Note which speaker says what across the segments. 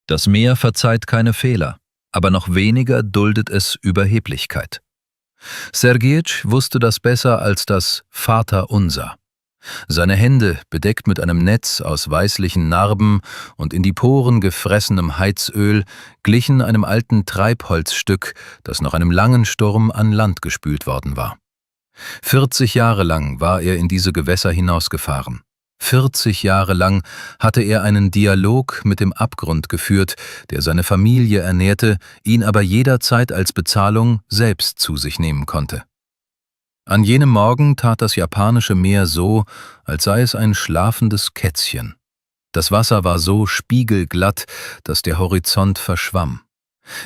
Speaker 1: Das Meer verzeiht keine Fehler, aber noch weniger duldet es Überheblichkeit. Sergeitsch wusste das besser als das Vaterunser. Seine Hände, bedeckt mit einem Netz aus weißlichen Narben und in die Poren gefressenem Heizöl, glichen einem alten Treibholzstück, das nach einem langen Sturm an Land gespült worden war. 40 Jahre lang war er in diese Gewässer hinausgefahren. 40 Jahre lang hatte er einen Dialog mit dem Abgrund geführt, der seine Familie ernährte, ihn aber jederzeit als Bezahlung selbst zu sich nehmen konnte. An jenem Morgen tat das japanische Meer so, als sei es ein schlafendes Kätzchen. Das Wasser war so spiegelglatt, dass der Horizont verschwamm.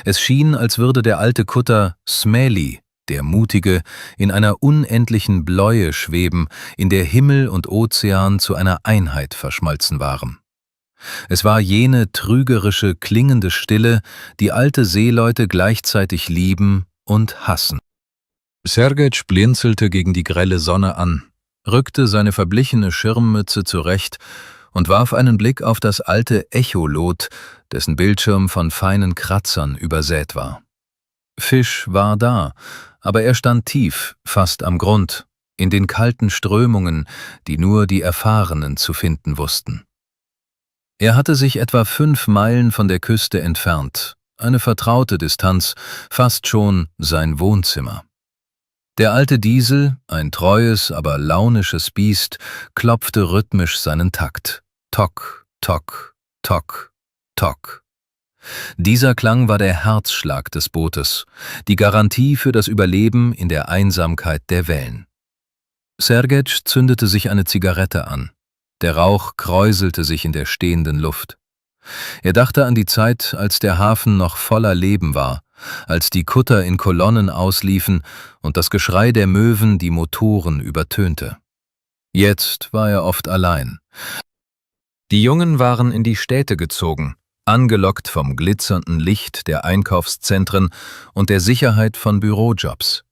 Speaker 1: Es schien, als würde der alte Kutter Smäli, der Mutige, in einer unendlichen Bläue schweben, in der Himmel und Ozean zu einer Einheit verschmolzen waren. Es war jene trügerische, klingende Stille, die alte Seeleute gleichzeitig lieben und hassen. Sergeitsch blinzelte gegen die grelle Sonne an, rückte seine verblichene Schirmmütze zurecht und warf einen Blick auf das alte Echolot, dessen Bildschirm von feinen Kratzern übersät war. Fisch war da, aber er stand tief, fast am Grund, in den kalten Strömungen, die nur die Erfahrenen zu finden wussten. Er hatte sich etwa 5 Meilen von der Küste entfernt, eine vertraute Distanz, fast schon sein Wohnzimmer. Der alte Diesel, ein treues, aber launisches Biest, klopfte rhythmisch seinen Takt. Tok, tok, tok, tok. Dieser Klang war der Herzschlag des Bootes, die Garantie für das Überleben in der Einsamkeit der Wellen. Sergeitsch zündete sich eine Zigarette an. Der Rauch kräuselte sich in der stehenden Luft. Er dachte an die Zeit, als der Hafen noch voller Leben war, als die Kutter in Kolonnen ausliefen und das Geschrei der Möwen die Motoren übertönte. Jetzt war er oft allein. Die Jungen waren in die Städte gezogen, angelockt vom glitzernden Licht der Einkaufszentren und der Sicherheit von Bürojobs.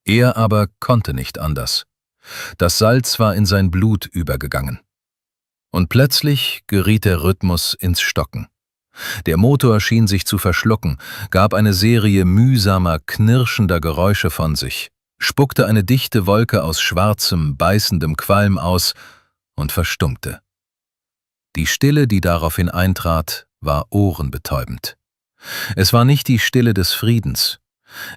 Speaker 1: Er aber konnte nicht anders. Das Salz war in sein Blut übergegangen. Und plötzlich geriet der Rhythmus ins Stocken. Der Motor schien sich zu verschlucken, gab eine Serie mühsamer, knirschender Geräusche von sich, spuckte eine dichte Wolke aus schwarzem, beißendem Qualm aus und verstummte. Die Stille, die daraufhin eintrat, war ohrenbetäubend. Es war nicht die Stille des Friedens,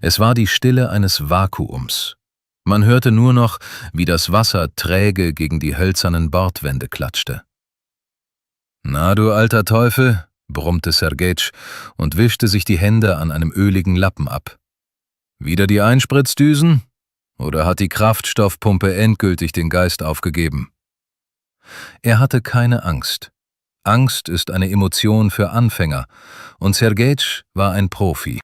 Speaker 1: es war die Stille eines Vakuums. Man hörte nur noch, wie das Wasser träge gegen die hölzernen Bordwände klatschte. »Na, du alter Teufel«, brummte Sergeitsch und wischte sich die Hände an einem öligen Lappen ab. »Wieder die Einspritzdüsen? Oder hat die Kraftstoffpumpe endgültig den Geist aufgegeben?« Er hatte keine Angst. Angst ist eine Emotion für Anfänger, und Sergeitsch war ein Profi.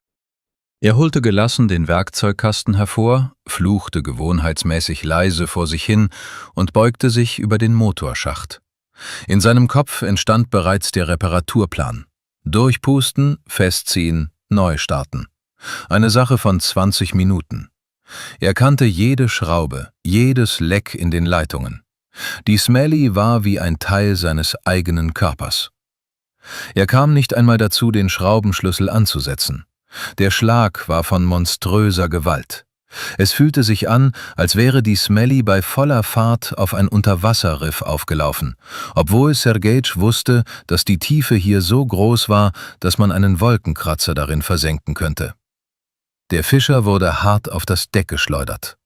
Speaker 1: Er holte gelassen den Werkzeugkasten hervor, fluchte gewohnheitsmäßig leise vor sich hin und beugte sich über den Motorschacht. In seinem Kopf entstand bereits der Reparaturplan. Durchpusten, festziehen, neu starten. Eine Sache von 20 Minuten. Er kannte jede Schraube, jedes Leck in den Leitungen. Die Smäli war wie ein Teil seines eigenen Körpers. Er kam nicht einmal dazu, den Schraubenschlüssel anzusetzen. Der Schlag war von monströser Gewalt. Es fühlte sich an, als wäre die Smäli bei voller Fahrt auf ein Unterwasserriff aufgelaufen, obwohl Sergeitsch wusste, dass die Tiefe hier so groß war, dass man einen Wolkenkratzer darin versenken könnte. Der Fischer wurde hart auf das Deck geschleudert.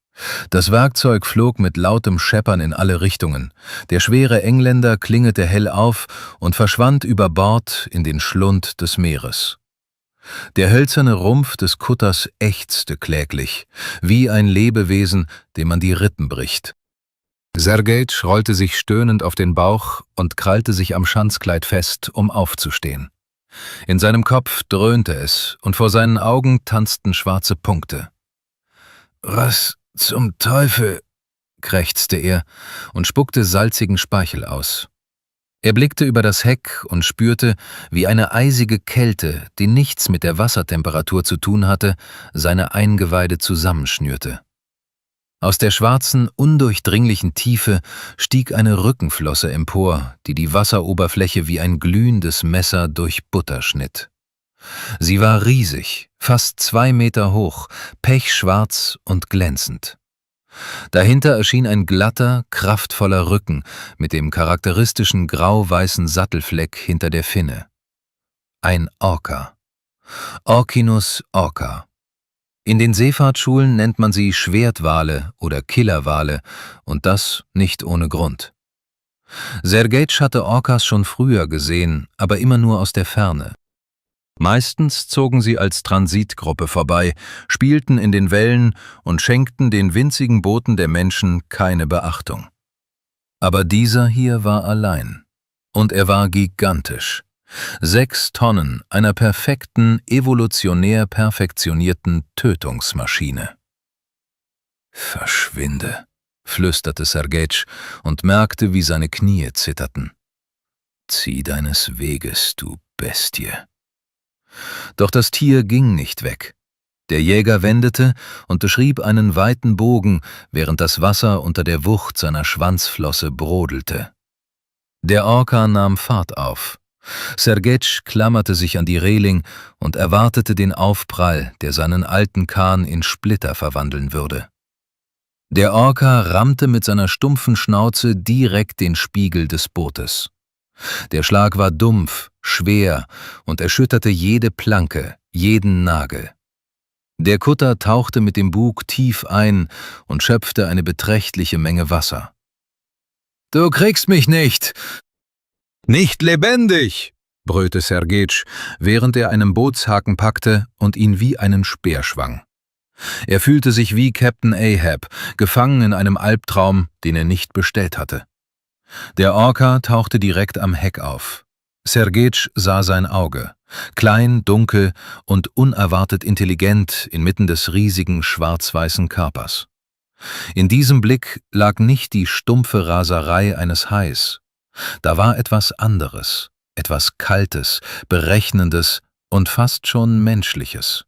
Speaker 1: Das Werkzeug flog mit lautem Scheppern in alle Richtungen. Der schwere Engländer klingelte hell auf und verschwand über Bord in den Schlund des Meeres. Der hölzerne Rumpf des Kutters ächzte kläglich, wie ein Lebewesen, dem man die Rippen bricht. Sergeitsch rollte sich stöhnend auf den Bauch und krallte sich am Schanzkleid fest, um aufzustehen. In seinem Kopf dröhnte es, und vor seinen Augen tanzten schwarze Punkte. »Was zum Teufel«, krächzte er und spuckte salzigen Speichel aus. Er blickte über das Heck und spürte, wie eine eisige Kälte, die nichts mit der Wassertemperatur zu tun hatte, seine Eingeweide zusammenschnürte. Aus der schwarzen, undurchdringlichen Tiefe stieg eine Rückenflosse empor, die die Wasseroberfläche wie ein glühendes Messer durch Butter schnitt. Sie war riesig, fast 2 Meter hoch, pechschwarz und glänzend. Dahinter erschien ein glatter, kraftvoller Rücken mit dem charakteristischen grau-weißen Sattelfleck hinter der Finne. Ein Orca. Orcinus orca. In den Seefahrtsschulen nennt man sie Schwertwale oder Killerwale, und das nicht ohne Grund. Sergejtsch hatte Orcas schon früher gesehen, aber immer nur aus der Ferne. Meistens zogen sie als Transitgruppe vorbei, spielten in den Wellen und schenkten den winzigen Booten der Menschen keine Beachtung. Aber dieser hier war allein. Und er war gigantisch. 6 Tonnen einer perfekten, evolutionär perfektionierten Tötungsmaschine. »Verschwinde«, flüsterte Sergejtsch und merkte, wie seine Knie zitterten. »Zieh deines Weges, du Bestie.« Doch das Tier ging nicht weg. Der Jäger wendete und beschrieb einen weiten Bogen, während das Wasser unter der Wucht seiner Schwanzflosse brodelte. Der Orca nahm Fahrt auf. Sergejtsch klammerte sich an die Reling und erwartete den Aufprall, der seinen alten Kahn in Splitter verwandeln würde. Der Orca rammte mit seiner stumpfen Schnauze direkt den Spiegel des Bootes. Der Schlag war dumpf, schwer und erschütterte jede Planke, jeden Nagel. Der Kutter tauchte mit dem Bug tief ein und schöpfte eine beträchtliche Menge Wasser. »Du kriegst mich nicht!« »Nicht lebendig«, brüllte Sergejtsch, während er einen Bootshaken packte und ihn wie einen Speer schwang. Er fühlte sich wie Captain Ahab, gefangen in einem Albtraum, den er nicht bestellt hatte. Der Orca tauchte direkt am Heck auf. Sergejtsch sah sein Auge, klein, dunkel und unerwartet intelligent inmitten des riesigen schwarz-weißen Körpers. In diesem Blick lag nicht die stumpfe Raserei eines Hais. Da war etwas anderes, etwas Kaltes, Berechnendes und fast schon Menschliches.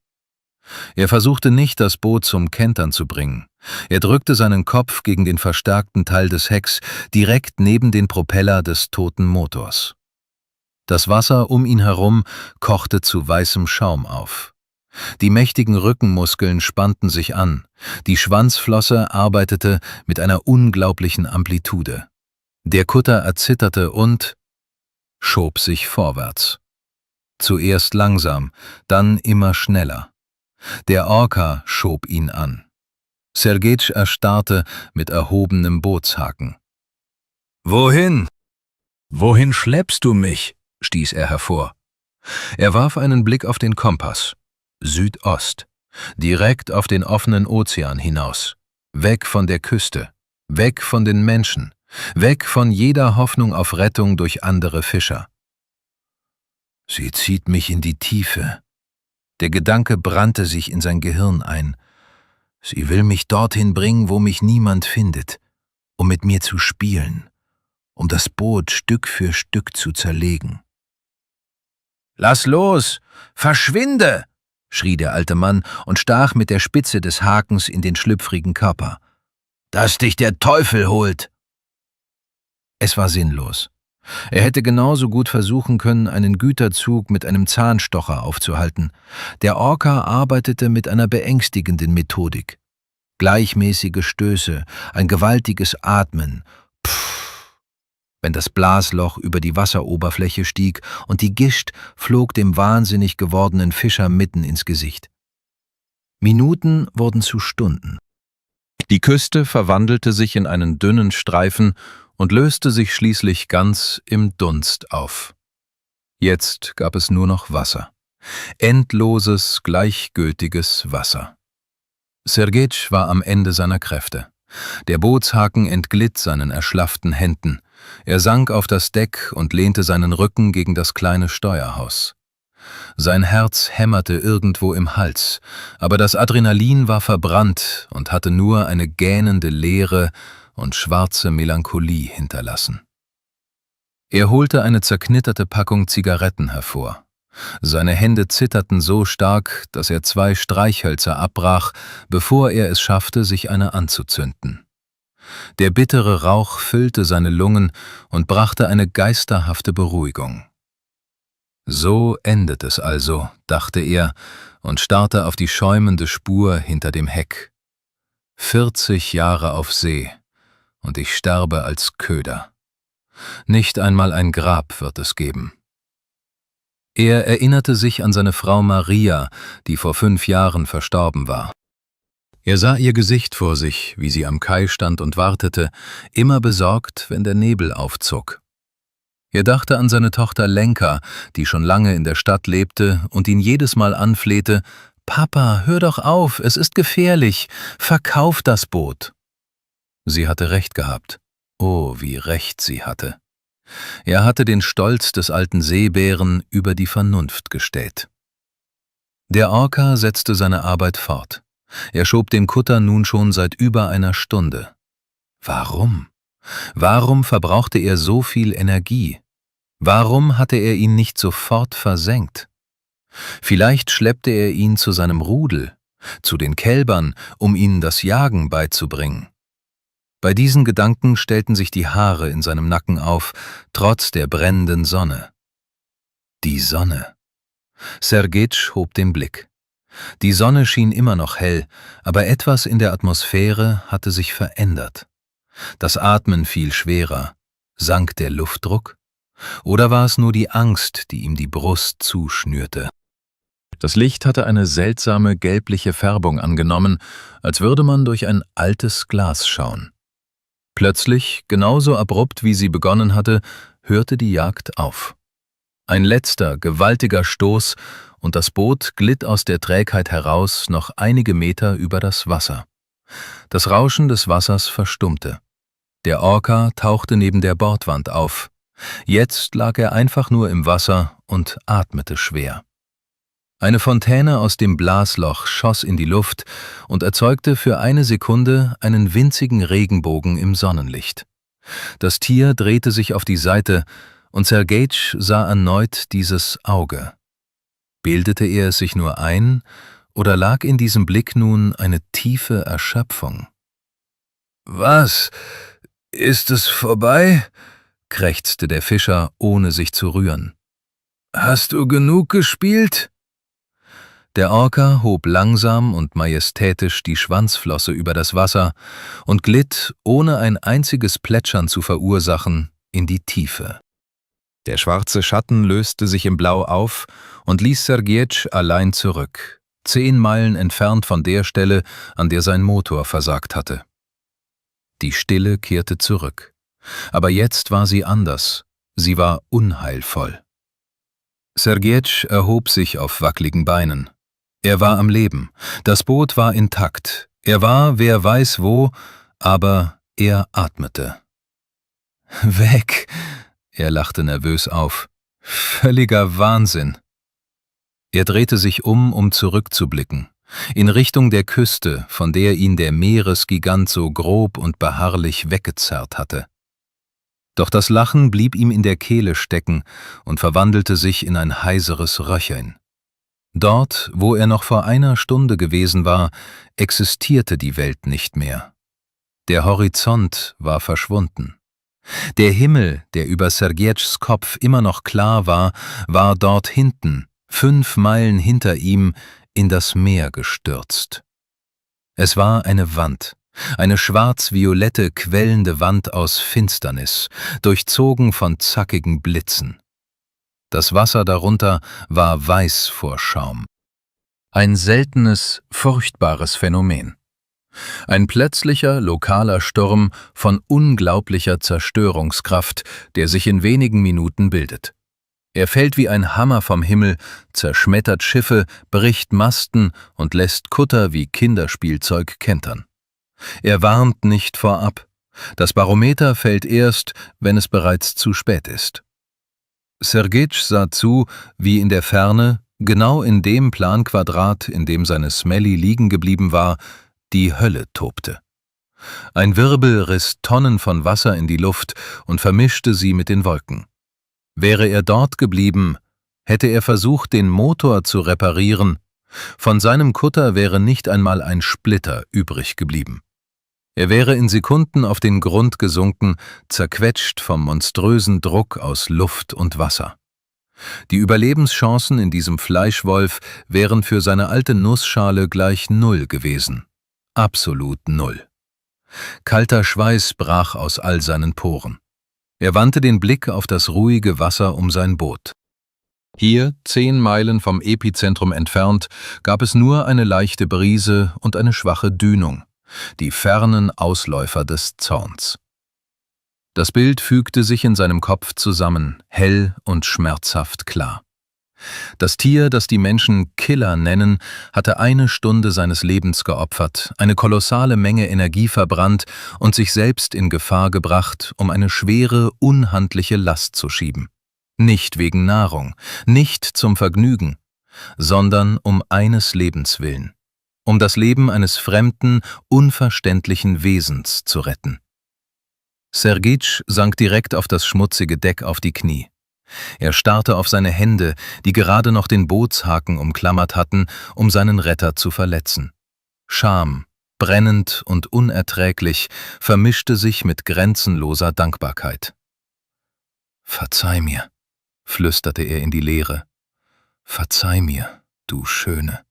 Speaker 1: Er versuchte nicht, das Boot zum Kentern zu bringen. Er drückte seinen Kopf gegen den verstärkten Teil des Hecks, direkt neben den Propeller des toten Motors. Das Wasser um ihn herum kochte zu weißem Schaum auf. Die mächtigen Rückenmuskeln spannten sich an, die Schwanzflosse arbeitete mit einer unglaublichen Amplitude. Der Kutter erzitterte und schob sich vorwärts. Zuerst langsam, dann immer schneller. Der Orca schob ihn an. Sergejtsch erstarrte mit erhobenem Bootshaken. »Wohin?« »Wohin schleppst du mich?« stieß er hervor. Er warf einen Blick auf den Kompass. Südost, direkt auf den offenen Ozean hinaus. Weg von der Küste, weg von den Menschen, weg von jeder Hoffnung auf Rettung durch andere Fischer. »Sie zieht mich in die Tiefe.« Der Gedanke brannte sich in sein Gehirn ein. »Sie will mich dorthin bringen, wo mich niemand findet, um mit mir zu spielen, um das Boot Stück für Stück zu zerlegen.« »Lass los! Verschwinde!« schrie der alte Mann und stach mit der Spitze des Hakens in den schlüpfrigen Körper. »Dass dich der Teufel holt!« Es war sinnlos. Er hätte genauso gut versuchen können, einen Güterzug mit einem Zahnstocher aufzuhalten. Der Orca arbeitete mit einer beängstigenden Methodik. Gleichmäßige Stöße, ein gewaltiges Atmen. Pff. Wenn das Blasloch über die Wasseroberfläche stieg und die Gischt flog dem wahnsinnig gewordenen Fischer mitten ins Gesicht. Minuten wurden zu Stunden. Die Küste verwandelte sich in einen dünnen Streifen und löste sich schließlich ganz im Dunst auf. Jetzt gab es nur noch Wasser. Endloses, gleichgültiges Wasser. Sergejtsch war am Ende seiner Kräfte. Der Bootshaken entglitt seinen erschlafften Händen. Er sank auf das Deck und lehnte seinen Rücken gegen das kleine Steuerhaus. Sein Herz hämmerte irgendwo im Hals, aber das Adrenalin war verbrannt und hatte nur eine gähnende Leere und schwarze Melancholie hinterlassen. Er holte eine zerknitterte Packung Zigaretten hervor. Seine Hände zitterten so stark, dass er 2 Streichhölzer abbrach, bevor er es schaffte, sich eine anzuzünden. Der bittere Rauch füllte seine Lungen und brachte eine geisterhafte Beruhigung. So endet es also, dachte er und starrte auf die schäumende Spur hinter dem Heck. 40 Jahre auf See, und ich sterbe als Köder. Nicht einmal ein Grab wird es geben. Er erinnerte sich an seine Frau Maria, die vor 5 Jahren verstorben war. Er sah ihr Gesicht vor sich, wie sie am Kai stand und wartete, immer besorgt, wenn der Nebel aufzog. Er dachte an seine Tochter Lenka, die schon lange in der Stadt lebte und ihn jedes Mal anflehte: »Papa, hör doch auf, es ist gefährlich, verkauf das Boot.« Sie hatte recht gehabt. Oh, wie recht sie hatte. Er hatte den Stolz des alten Seebären über die Vernunft gestellt. Der Orca setzte seine Arbeit fort. Er schob den Kutter nun schon seit über einer Stunde. Warum? Warum verbrauchte er so viel Energie? Warum hatte er ihn nicht sofort versenkt? Vielleicht schleppte er ihn zu seinem Rudel, zu den Kälbern, um ihnen das Jagen beizubringen. Bei diesen Gedanken stellten sich die Haare in seinem Nacken auf, trotz der brennenden Sonne. Die Sonne. Sergej hob den Blick. Die Sonne schien immer noch hell, aber etwas in der Atmosphäre hatte sich verändert. Das Atmen fiel schwerer. Sank der Luftdruck? Oder war es nur die Angst, die ihm die Brust zuschnürte? Das Licht hatte eine seltsame gelbliche Färbung angenommen, als würde man durch ein altes Glas schauen. Plötzlich, genauso abrupt wie sie begonnen hatte, hörte die Jagd auf. Ein letzter, gewaltiger Stoß, und das Boot glitt aus der Trägheit heraus noch einige Meter über das Wasser. Das Rauschen des Wassers verstummte. Der Orca tauchte neben der Bordwand auf. Jetzt lag er einfach nur im Wasser und atmete schwer. Eine Fontäne aus dem Blasloch schoss in die Luft und erzeugte für eine Sekunde einen winzigen Regenbogen im Sonnenlicht. Das Tier drehte sich auf die Seite und Sergej sah erneut dieses Auge. Bildete er es sich nur ein, oder lag in diesem Blick nun eine tiefe Erschöpfung? »Was? Ist es vorbei?« krächzte der Fischer, ohne sich zu rühren. »Hast du genug gespielt?« Der Orca hob langsam und majestätisch die Schwanzflosse über das Wasser und glitt, ohne ein einziges Plätschern zu verursachen, in die Tiefe. Der schwarze Schatten löste sich im Blau auf und ließ Sergej allein zurück, 10 Meilen entfernt von der Stelle, an der sein Motor versagt hatte. Die Stille kehrte zurück. Aber jetzt war sie anders. Sie war unheilvoll. Sergej erhob sich auf wackligen Beinen. Er war am Leben. Das Boot war intakt. Er war, wer weiß wo, aber er atmete. »Weg!« Er lachte nervös auf. »Völliger Wahnsinn!« Er drehte sich um zurückzublicken, in Richtung der Küste, von der ihn der Meeresgigant so grob und beharrlich weggezerrt hatte. Doch das Lachen blieb ihm in der Kehle stecken und verwandelte sich in ein heiseres Röcheln. Dort, wo er noch vor einer Stunde gewesen war, existierte die Welt nicht mehr. Der Horizont war verschwunden. Der Himmel, der über Sergejs Kopf immer noch klar war, war dort hinten, 5 Meilen hinter ihm, in das Meer gestürzt. Es war eine Wand. Eine schwarz-violette, quellende Wand aus Finsternis, durchzogen von zackigen Blitzen. Das Wasser darunter war weiß vor Schaum. Ein seltenes, furchtbares Phänomen. Ein plötzlicher, lokaler Sturm von unglaublicher Zerstörungskraft, der sich in wenigen Minuten bildet. Er fällt wie ein Hammer vom Himmel, zerschmettert Schiffe, bricht Masten und lässt Kutter wie Kinderspielzeug kentern. Er warnt nicht vorab. Das Barometer fällt erst, wenn es bereits zu spät ist. Sergej sah zu, wie in der Ferne, genau in dem Planquadrat, in dem seine Smelly liegen geblieben war, die Hölle tobte. Ein Wirbel riss Tonnen von Wasser in die Luft und vermischte sie mit den Wolken. Wäre er dort geblieben, Hätte er versucht, den Motor zu reparieren, von seinem Kutter wäre nicht einmal ein Splitter übrig geblieben. Er wäre in Sekunden auf den Grund gesunken, zerquetscht vom monströsen Druck aus Luft und Wasser. Die Überlebenschancen in diesem Fleischwolf wären für seine alte Nussschale gleich 0 gewesen. Absolut 0. Kalter Schweiß brach aus all seinen Poren. Er wandte den Blick auf das ruhige Wasser um sein Boot. Hier, 10 Meilen vom Epizentrum entfernt, gab es nur eine leichte Brise und eine schwache Dünung, die fernen Ausläufer des Zorns. Das Bild fügte sich in seinem Kopf zusammen, hell und schmerzhaft klar. Das Tier, das die Menschen Killer nennen, hatte 1 Stunde seines Lebens geopfert, eine kolossale Menge Energie verbrannt und sich selbst in Gefahr gebracht, um eine schwere, unhandliche Last zu schieben. Nicht wegen Nahrung, nicht zum Vergnügen, sondern um eines Lebens willen, um das Leben eines fremden, unverständlichen Wesens zu retten. Sergic sank direkt auf das schmutzige Deck auf die Knie. Er starrte auf seine Hände, die gerade noch den Bootshaken umklammert hatten, um seinen Retter zu verletzen. Scham, brennend und unerträglich, vermischte sich mit grenzenloser Dankbarkeit. »Verzeih mir«, flüsterte er in die Leere. »Verzeih mir, du Schöne.«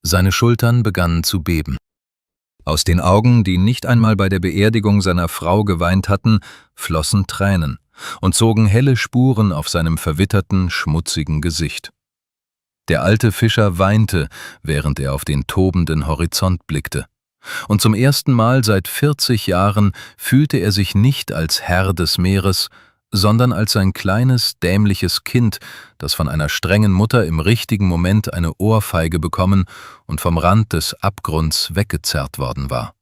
Speaker 1: Seine Schultern begannen zu beben. Aus den Augen, die nicht einmal bei der Beerdigung seiner Frau geweint hatten, flossen Tränen und zogen helle Spuren auf seinem verwitterten, schmutzigen Gesicht. Der alte Fischer weinte, während er auf den tobenden Horizont blickte. Und zum ersten Mal seit 40 Jahren fühlte er sich nicht als Herr des Meeres, sondern als ein kleines, dämliches Kind, das von einer strengen Mutter im richtigen Moment eine Ohrfeige bekommen und vom Rand des Abgrunds weggezerrt worden war.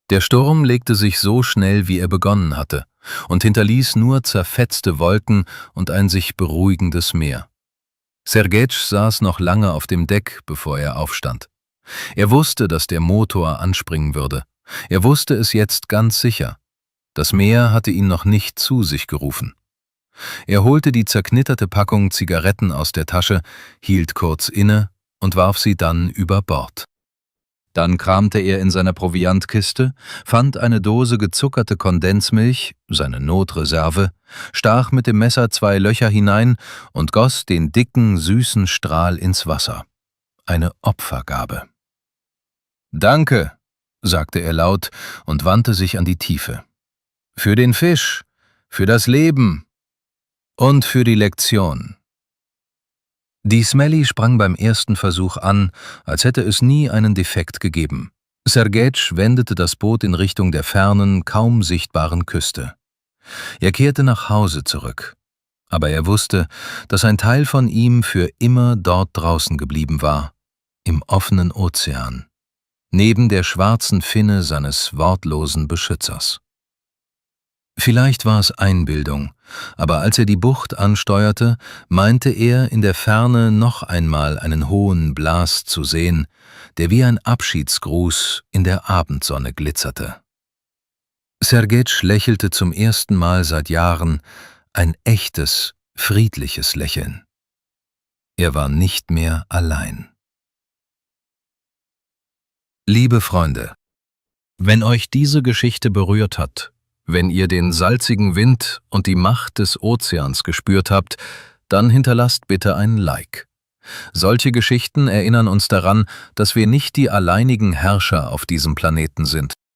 Speaker 1: Der Sturm legte sich so schnell, wie er begonnen hatte, und hinterließ nur zerfetzte Wolken und ein sich beruhigendes Meer. Sergic saß noch lange auf dem Deck, bevor er aufstand. Er wusste, dass der Motor anspringen würde. Er wusste es jetzt ganz sicher. Das Meer hatte ihn noch nicht zu sich gerufen. Er holte die zerknitterte Packung Zigaretten aus der Tasche, hielt kurz inne und warf sie dann über Bord. Dann kramte er in seiner Proviantkiste, fand eine Dose gezuckerte Kondensmilch, seine Notreserve, stach mit dem Messer 2 Löcher hinein und goss den dicken, süßen Strahl ins Wasser. Eine Opfergabe. »Danke«, sagte er laut und wandte sich an die Tiefe. »Für den Fisch, für das Leben und für die Lektion.« Die Smelly sprang beim ersten Versuch an, als hätte es nie einen Defekt gegeben. Sergic wendete das Boot in Richtung der fernen, kaum sichtbaren Küste. Er kehrte nach Hause zurück. Aber er wusste, dass ein Teil von ihm für immer dort draußen geblieben war, im offenen Ozean, neben der schwarzen Finne seines wortlosen Beschützers. Vielleicht war es Einbildung, aber als er die Bucht ansteuerte, meinte er, in der Ferne noch einmal einen hohen Blas zu sehen, der wie ein Abschiedsgruß in der Abendsonne glitzerte. Sergic lächelte zum ersten Mal seit Jahren, ein echtes, friedliches Lächeln. Er war nicht mehr allein. Liebe Freunde, wenn euch diese Geschichte berührt hat, wenn ihr den salzigen Wind und die Macht des Ozeans gespürt habt, dann hinterlasst bitte ein Like. Solche Geschichten erinnern uns daran, dass wir nicht die alleinigen Herrscher auf diesem Planeten sind.